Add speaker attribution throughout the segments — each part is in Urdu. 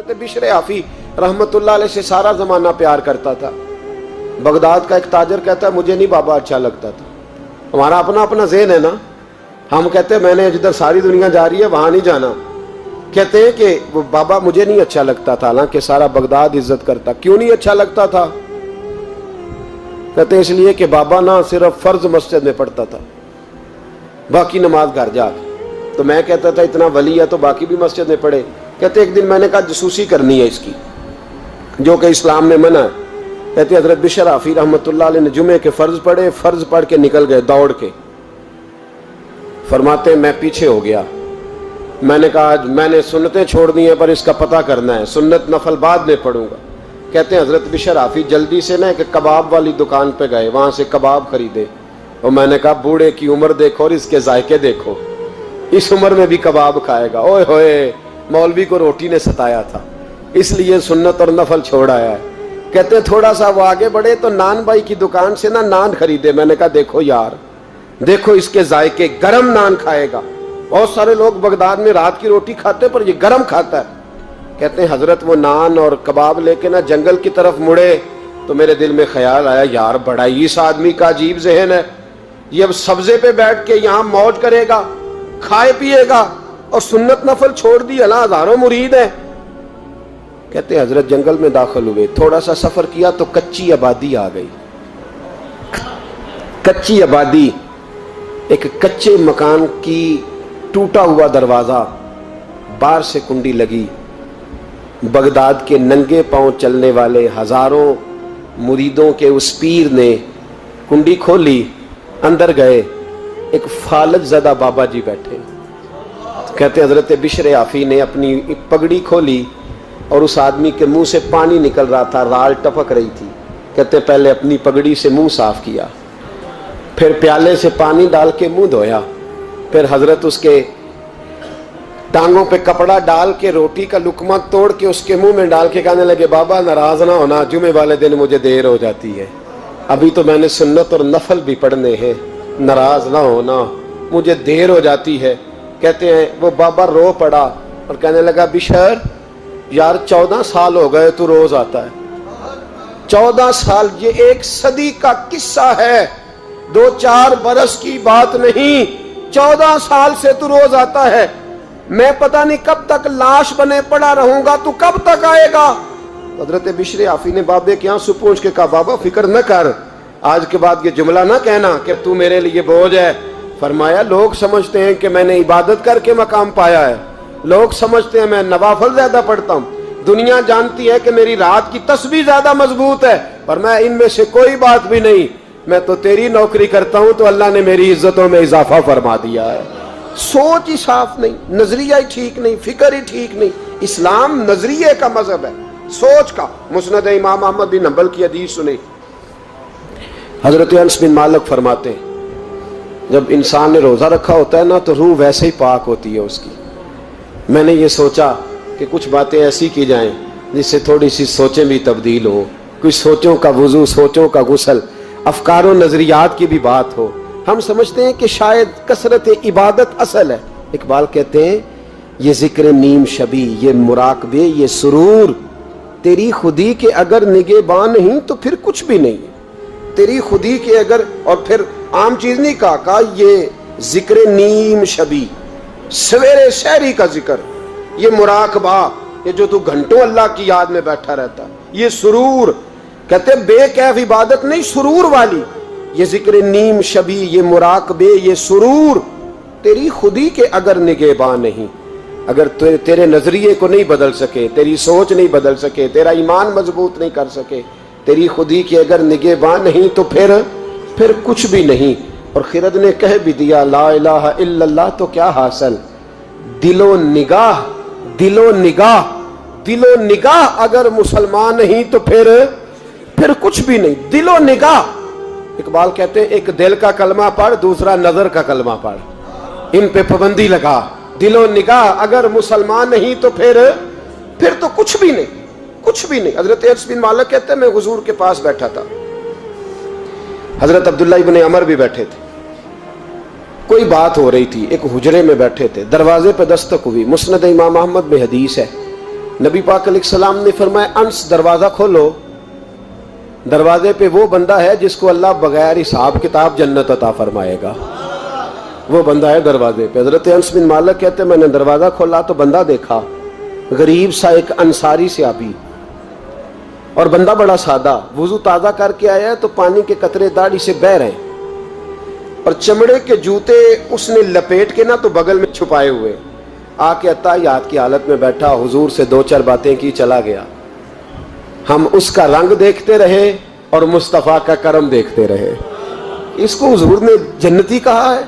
Speaker 1: حضرت بشر آفی رحمت اللہ علیہ سے سارا زمانہ پیار کرتا تھا. بغداد کا ایک تاجر کہتا ہے مجھے نہیں بابا اچھا لگتا تھا. ہمارا اپنا اپنا ذہن ہے نا, ہم کہتے ہیں میں نے جدھر ساری دنیا جا رہی ہے وہاں نہیں جانا. کہتے ہیں کہ وہ بابا مجھے نہیں اچھا لگتا تھا, حالانکہ سارا بغداد عزت کرتا. کیوں نہیں اچھا لگتا تھا؟ کہتے ہیں اس لیے کہ بابا نہ صرف فرض مسجد میں پڑھتا تھا, باقی نماز گھر جا کے. تو میں کہتا تھا اتنا ولی ہے تو باقی بھی مسجد میں پڑھے. کہتے ایک دن میں نے کہا جسوسی کرنی ہے اس کی, جو کہ اسلام میں منع ہے. کہتے حضرت بشر آفی رحمۃ اللہ علیہ نے جمعے کے فرض پڑھے, فرض پڑھ کے نکل گئے دوڑ کے. فرماتے میں پیچھے ہو گیا. میں نے کہا میں نے سنتیں چھوڑ دی ہیں پر اس کا پتہ کرنا ہے, سنت نفل بعد میں پڑھوں گا. کہتے ہیں حضرت بشر آفی جلدی سے نا ایک کباب والی دکان پہ گئے, وہاں سے کباب خریدے. اور میں نے کہا بوڑھے کی عمر دیکھو اور اس کے ذائقے دیکھو, اس عمر میں بھی کباب کھائے گا. اوئے ہوئے, مولوی کو روٹی نے ستایا تھا اس لیے سنت اور نفل چھوڑ آیا ہے. کہتے ہیں تھوڑا سا وہ آگے بڑھے تو نان بھائی کی دکان سے نا نان خریدے. میں نے کہا دیکھو یار, دیکھو اس کے ذائقے, گرم نان کھائے گا. بہت سارے لوگ بغداد میں رات کی روٹی کھاتے پر یہ گرم کھاتا ہے. کہتے ہیں حضرت وہ نان اور کباب لے کے نا جنگل کی طرف مڑے تو میرے دل میں خیال آیا یار بڑا ہی اس آدمی کا عجیب ذہن ہے, یہ اب سبزے پہ بیٹھ کے یہاں موج کرے گا, کھائے پیے گا, اور سنت نفل چھوڑ دی. اللہ ہزاروں مرید ہیں. کہتے ہیں حضرت جنگل میں داخل ہوئے, تھوڑا سا سفر کیا تو کچی آبادی آ گئی. کچی آبادی, ایک کچے مکان کی ٹوٹا ہوا دروازہ, باہر سے کنڈی لگی. بغداد کے ننگے پاؤں چلنے والے ہزاروں مریدوں کے اس پیر نے کنڈی کھولی, اندر گئے. ایک فالج زدہ بابا جی بیٹھے. کہتے حضرت بشر آفی نے اپنی پگڑی کھولی اور اس آدمی کے منہ سے پانی نکل رہا تھا, رال ٹپک رہی تھی. کہتے پہلے اپنی پگڑی سے منہ صاف کیا, پھر پیالے سے پانی ڈال کے منہ دھویا, پھر حضرت اس کے ٹانگوں پہ کپڑا ڈال کے روٹی کا لقمہ توڑ کے اس کے منہ میں ڈال کے کہنے لگے بابا ناراض نہ ہونا, جمعے والے دن مجھے دیر ہو جاتی ہے, ابھی تو میں نے سنت اور نفل بھی پڑھنے ہیں, ناراض نہ ہونا مجھے دیر ہو جاتی ہے. کہتے ہیں وہ بابا رو پڑا اور کہنے لگا بشر یار 14 سال ہو گئے تو روز آتا ہے. 14 سال, یہ 1 صدی کا قصہ ہے, 2-4 برس کی بات نہیں. 14 سال سے تو روز آتا ہے. میں پتہ نہیں کب تک لاش بنے پڑا رہوں گا, تو کب تک آئے گا؟ حضرت بشر آفی نے بابے کے آنسو پوچھ کے کہا بابا فکر نہ کر, آج کے بعد یہ جملہ نہ کہنا کہ تو میرے لیے بوجھ ہے. فرمایا لوگ سمجھتے ہیں کہ میں نے عبادت کر کے مقام پایا ہے, لوگ سمجھتے ہیں میں نوافل زیادہ پڑھتا ہوں, دنیا جانتی ہے کہ میری رات کی تسبیح زیادہ مضبوط ہے, پر میں ان میں سے کوئی بات بھی نہیں. میں تو تیری نوکری کرتا ہوں تو اللہ نے میری عزتوں میں اضافہ فرما دیا ہے. سوچ ہی صاف نہیں, نظریہ ہی ٹھیک نہیں, فکر ہی ٹھیک نہیں. اسلام نظریے کا مذہب ہے, سوچ کا. مسند امام احمد بن حنبل کی حدیث سنیں, حضرت انس بن مالک فرماتے ہیں جب انسان نے روزہ رکھا ہوتا ہے نا تو روح ویسے ہی پاک ہوتی ہے اس کی. میں نے یہ سوچا کہ کچھ باتیں ایسی کی جائیں جس سے تھوڑی سی سوچیں بھی تبدیل ہو, کچھ سوچوں کا وضو, سوچوں کا غسل, افکار و نظریات کی بھی بات ہو. ہم سمجھتے ہیں کہ شاید کثرت عبادت اصل ہے. اقبال کہتے ہیں یہ ذکر نیم شبی, یہ مراقبے, یہ سرور, تیری خودی کے اگر نگہباں نہیں تو پھر کچھ بھی نہیں. تیری خودی کے اگر, اور پھر عام چیز نہیں کہا یہ ذکر نیم شبی, سویرے شہری کا ذکر, یہ مراقبہ, یہ جو تو گھنٹوں اللہ کی یاد میں بیٹھا رہتا, یہ سرور. کہتے بے کیف عبادت نہیں, سرور والی. یہ ذکر نیم شبی, یہ مراقبے, یہ سرور, تیری خودی کے اگر نگہباں نہیں, اگر تیرے نظریے کو نہیں بدل سکے, تیری سوچ نہیں بدل سکے, تیرا ایمان مضبوط نہیں کر سکے, تیری خودی کے اگر نگہباں نہیں تو پھر کچھ بھی نہیں. اور خرد نے کہہ بھی دیا لا الہ الا اللہ تو کیا حاصل, دل و نگاہ, دل و نگاہ, دل و نگاہ اگر مسلمان نہیں تو پھر کچھ بھی نہیں. دل و نگاہ. اقبال کہتے ہیں ایک دل کا کلمہ پڑھ, دوسرا نظر کا کلمہ پڑھ, ان پہ پابندی لگا. دل و نگاہ اگر مسلمان نہیں تو پھر تو کچھ بھی نہیں, کچھ بھی نہیں. حضرت انس بن مالک کہتے ہیں میں حضور کے پاس بیٹھا تھا, حضرت عبداللہ ابن عمر بھی بیٹھے تھے, کوئی بات ہو رہی تھی, ایک حجرے میں بیٹھے تھے, دروازے پہ دستک ہوئی. مسند امام احمد میں حدیث ہے نبی پاک علیہ السلام نے فرمایا انس دروازہ کھولو، دروازے پہ وہ بندہ ہے جس کو اللہ بغیر حساب کتاب جنت عطا فرمائے گا، وہ بندہ ہے دروازے پہ۔ حضرت انس بن مالک کہتے ہیں میں نے دروازہ کھولا تو بندہ دیکھا، غریب سا ایک انصاری صحابی، اور بندہ بڑا سادہ، وضو تازہ کر کے آیا ہے تو پانی کے قطرے داڑھی سے بہہ رہے ہیں، اور چمڑے کے جوتے اس نے لپیٹ کے نہ تو بغل میں چھپائے ہوئے، آ کے اتحیات کی حالت میں بیٹھا، حضور سے دو چار باتیں کی، چلا گیا۔ ہم اس کا رنگ دیکھتے رہے اور مصطفیٰ کا کرم دیکھتے رہے۔ اس کو حضور نے جنتی کہا ہے۔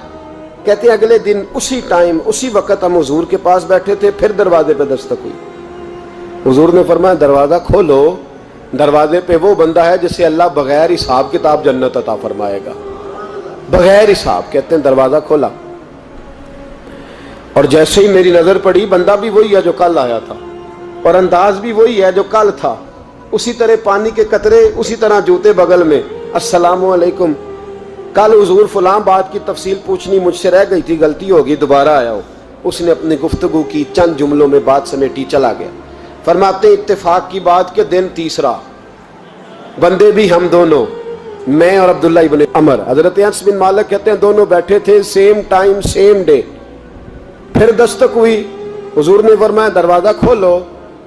Speaker 1: کہتے ہیں اگلے دن اسی ٹائم اسی وقت ہم حضور کے پاس بیٹھے تھے، پھر دروازے پہ دستک ہوئی، حضور نے فرمایا دروازہ کھولو، دروازے پہ وہ بندہ ہے جسے اللہ بغیر حساب کتاب جنت عطا فرمائے گا، بغیر حساب۔ کہتے ہیں دروازہ کھولا، اور جیسے ہی میری نظر پڑی، بندہ بھی وہی ہے جو کل آیا تھا، اور انداز بھی وہی ہے جو کل تھا، اسی طرح پانی کے قطرے، اسی طرح جوتے بغل میں، السلام علیکم، کل حضور فلاں بات کی تفصیل پوچھنی مجھ سے رہ گئی تھی، غلطی ہوگی، دوبارہ آیا ہو۔ اس نے اپنی گفتگو کی، چند جملوں میں بات سمیٹی، چلا گیا۔ فرماتے اتفاق کی بات کہ دن تیسرا، بندے بھی ہم دونوں، میں اور عبداللہ ابن عمر۔ حضرت انس بن مالک کہتے ہیں دونوں بیٹھے تھے، سیم ٹائم سیم ڈے۔ پھر دستک ہوئی، حضور نے فرمایا دروازہ کھولو،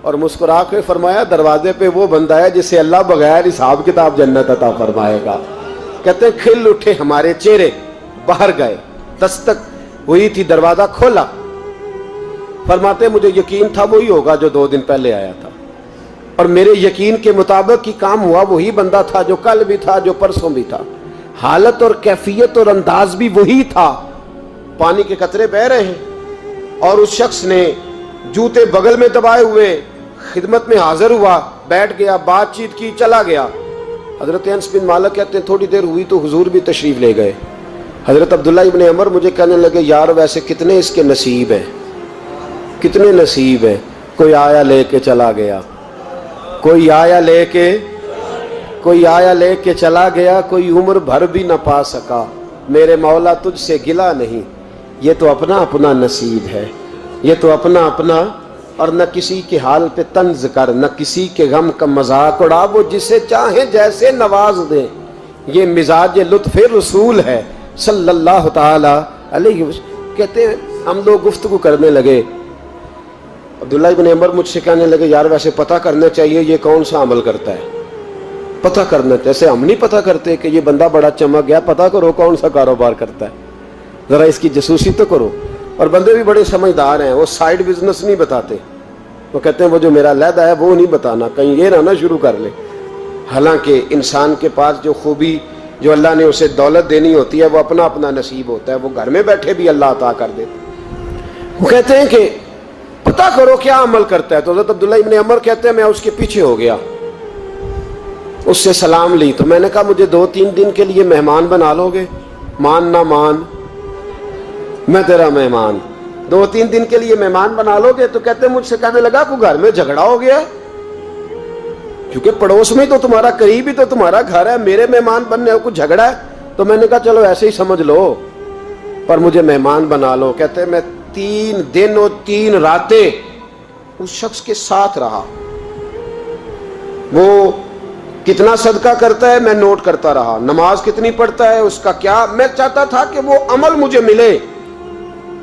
Speaker 1: اور مسکرا کے فرمایا دروازے پہ وہ بندہ ہے جسے اللہ بغیر حساب کتاب جنت عطا فرمائے گا۔ کہتے ہیں کھل اٹھے ہمارے چہرے، باہر گئے، دستک ہوئی تھی، دروازہ کھولا۔ فرماتے مجھے یقین تھا وہی ہوگا جو 2 دن پہلے آیا تھا، اور میرے یقین کے مطابق ہی کام ہوا، وہی بندہ تھا جو کل بھی تھا، جو پرسوں بھی تھا، حالت اور کیفیت اور انداز بھی وہی تھا۔ پانی کے قطرے بہ رہے ہیں، اور اس شخص نے جوتے بغل میں دبائے ہوئے خدمت میں حاضر ہوا، بیٹھ گیا، بات چیت کی، چلا گیا۔ حضرت انس بن مالک کہتے ہیں تھوڑی دیر ہوئی تو حضور بھی تشریف لے گئے۔ حضرت عبداللہ ابن عمر مجھے کہنے لگے یار ویسے کتنے اس کے نصیب ہیں، کتنے نصیب ہیں، کوئی آیا لے کے چلا گیا، کوئی آیا لے کے چلا گیا، کوئی عمر بھر بھی نہ پا سکا، میرے مولا تجھ سے گلہ نہیں، یہ تو اپنا اپنا نصیب ہے، یہ تو اپنا اپنا، اور نہ کسی کے حال پہ طنز کر، نہ کسی کے غم کا مذاق اڑا، وہ جسے چاہیں جیسے نواز دیں، یہ مزاج لطف رسول ہے صلی اللہ تعالی علیہ وسلم۔ کہتے ہیں ہم لوگ گفتگو کرنے لگے، عبداللہ ابن عمر مجھ سے کہنے لگے یار ویسے پتہ کرنا چاہیے یہ کون سا عمل کرتا ہے، پتہ کرنا، جیسے ہم نہیں پتہ کرتے کہ یہ بندہ بڑا چمک گیا، پتہ کرو کون سا کاروبار کرتا ہے، ذرا اس کی جاسوسی تو کرو۔ اور بندے بھی بڑے سمجھدار ہیں، وہ سائیڈ بزنس نہیں بتاتے، وہ کہتے ہیں وہ جو میرا علیحدہ ہے وہ نہیں بتانا، کہیں یہ نہ شروع کر لے۔ حالانکہ انسان کے پاس جو خوبی، جو اللہ نے اسے دولت دینی ہوتی ہے، وہ اپنا اپنا نصیب ہوتا ہے، وہ گھر میں بیٹھے بھی اللہ عطا کر دیتے۔ وہ کہتے ہیں کہ پتہ کرو کیا عمل کرتا ہے، تو حضرت عبداللہ ابن عمر کہتے ہیں میں اس کے پیچھے ہو گیا، اس سے سلام لی، تو میں نے کہا مجھے 2-3 دن کے لیے مہمان بنا لو گے، مان نہ مان میں تیرا مہمان، 2-3 دن کے لیے مہمان بنا لو گے؟ تو کہتے ہیں مجھ سے کہنے لگا کوئی گھر میں جھگڑا ہو گیا، کیونکہ پڑوس میں تو تمہارا، قریب ہی تو تمہارا گھر ہے، میرے مہمان بننے کو جھگڑا ہے؟ تو میں نے کہا چلو ایسے ہی سمجھ لو، پر مجھے مہمان بنا لو۔ کہتے ہیں میں 3 دن اور 3 راتیں اس شخص کے ساتھ رہا، وہ کتنا صدقہ کرتا ہے میں نوٹ کرتا رہا، نماز کتنی پڑھتا ہے، اس کا کیا، میں چاہتا تھا کہ وہ عمل مجھے ملے،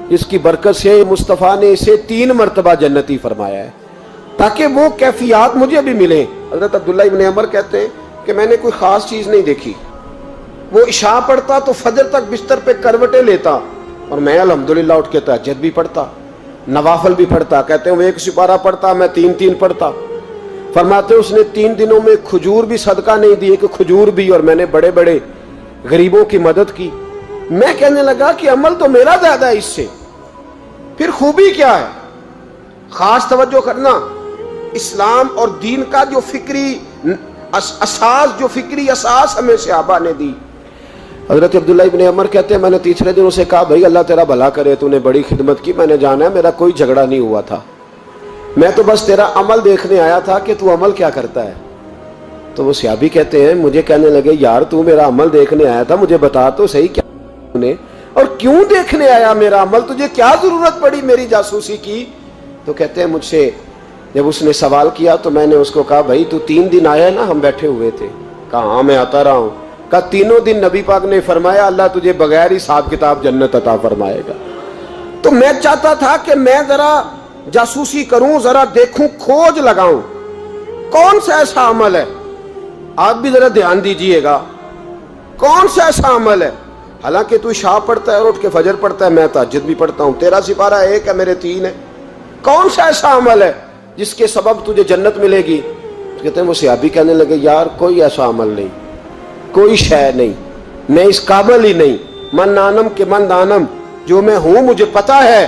Speaker 1: اس کی برکت سے مصطفیٰ نے اسے 3 مرتبہ جنتی فرمایا ہے، تاکہ وہ کیفیات مجھے بھی ملیں۔ حضرت عبداللہ ابن عمر کہتے ہیں کہ میں نے کوئی خاص چیز نہیں دیکھی، وہ عشاء پڑھتا تو فجر تک بستر پہ کروٹیں لیتا، اور میں الحمدللہ اٹھ کے تہجد بھی پڑھتا، نوافل بھی پڑھتا۔ کہتے ہیں وہ 1 سپارہ پڑھتا، میں 3 پڑھتا۔ فرماتے اس نے 3 دنوں میں کھجور بھی صدقہ نہیں دی، کہ کھجور بھی، اور میں نے بڑے بڑے غریبوں کی مدد کی۔ میں کہنے لگا کہ عمل تو میرا زیادہ ہے اس سے، پھر خوبی کیا ہے؟ خاص توجہ کرنا، اسلام اور دین کا جو فکری اساس، جو فکری اساس ہمیں صحابہ نے دی۔ حضرت عبداللہ ابن عمر کہتے ہیں میں نے تیسرے دن اسے کہا بھائی اللہ تیرا بھلا کرے، تو نے بڑی خدمت کی، میں نے جانا ہے میرا کوئی جھگڑا نہیں ہوا تھا، میں تو بس تیرا عمل دیکھنے آیا تھا کہ تو عمل کیا کرتا ہے۔ تو وہ صحابی کہتے ہیں مجھے کہنے لگے یار تو میرا عمل دیکھنے آیا تھا، مجھے بتا تو صحیح کیا نے، اور کیوں دیکھنے آیا میرا عمل، تجھے کیا ضرورت پڑی میری جاسوسی کی؟ تو کہتے ہیں مجھ سے جب اس نے سوال کیا تو میں نے اس کو کہا بھائی تو 3 دن آیا نا ہم بیٹھے ہوئے تھے؟ کہا ہاں میں آتا رہا ہوں۔ کہا 3 دن نبی پاک نے فرمایا اللہ تجھے بغیر حساب کتاب جنت عطا فرمائے گا۔ تو میں چاہتا تھا کہ میں ذرا جاسوسی کروں، ذرا دیکھوں، کھوج لگاؤں کون سا ایسا عمل ہے، آپ بھی ذرا دھیان دیجئے گا، کون سا ایسا عمل ہے، حالانکہ تو عشاء پڑھتا ہے اور اٹھ کے فجر پڑھتا ہے، میں تہجد بھی پڑھتا ہوں، تیرا سپارہ 1 ہے میرے 3 ہے، کون سا ایسا عمل ہے جس کے سبب تجھے جنت ملے گی؟ کہتے ہیں وہ صحابی کہنے لگے یار کوئی ایسا عمل نہیں، کوئی شے نہیں، میں اس قابل ہی نہیں، من نانم کے من دانم، جو میں ہوں مجھے پتا ہے۔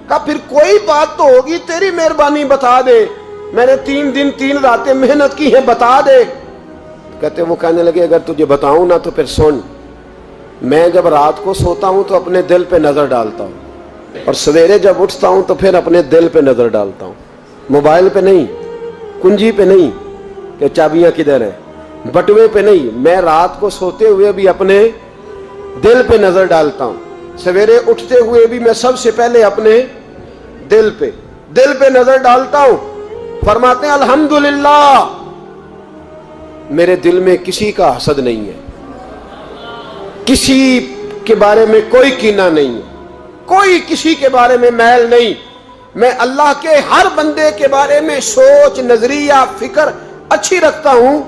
Speaker 1: کہا پھر کوئی بات تو ہوگی، تیری مہربانی بتا دے، میں نے 3 دن 3 راتیں محنت کی ہیں، بتا دے۔ کہتے وہ کہنے لگے اگر تجھے بتاؤں نا تو پھر سن، میں جب رات کو سوتا ہوں تو اپنے دل پہ نظر ڈالتا ہوں، اور سویرے جب اٹھتا ہوں تو پھر اپنے دل پہ نظر ڈالتا ہوں، موبائل پہ نہیں، کنجی پہ نہیں کہ چابیاں کدھر ہیں، بٹوے پہ نہیں، میں رات کو سوتے ہوئے بھی اپنے دل پہ نظر ڈالتا ہوں، سویرے اٹھتے ہوئے بھی میں سب سے پہلے اپنے دل پہ نظر ڈالتا ہوں۔ فرماتے ہیں الحمدللہ میرے دل میں کسی کا حسد نہیں ہے، کسی کے بارے میں کوئی کینہ نہیں ہے، کوئی کسی کے بارے میں میل نہیں، میں اللہ کے ہر بندے کے بارے میں سوچ، نظریہ، فکر اچھی رکھتا ہوں۔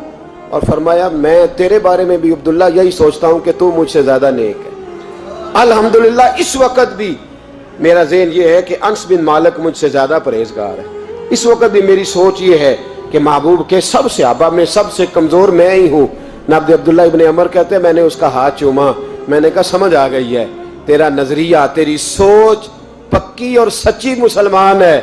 Speaker 1: اور فرمایا میں تیرے بارے میں بھی عبداللہ یہی سوچتا ہوں کہ تو مجھ سے زیادہ نیک ہے۔ الحمدللہ اس وقت بھی میرا ذہن یہ ہے کہ انس بن مالک مجھ سے زیادہ پرہیزگار ہے، اس وقت بھی میری سوچ یہ ہے کہ محبوب کے سب صحابہ میں سب سے کمزور میں ہی ہوں۔ نابد عبداللہ ابن عمر کہتے ہیں میں نے اس کا ہاتھ چوما، میں نے کہا سمجھ آ گئی ہے، تیرا نظریہ، تیری سوچ پکی اور سچی مسلمان ہے،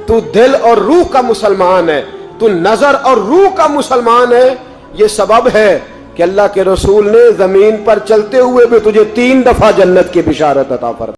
Speaker 1: تو دل اور روح کا مسلمان ہے، تو نظر اور روح کا مسلمان ہے۔ یہ سبب ہے کہ اللہ کے رسول نے زمین پر چلتے ہوئے بھی تجھے 3 دفعہ جنت کی بشارت عطا فرمائی۔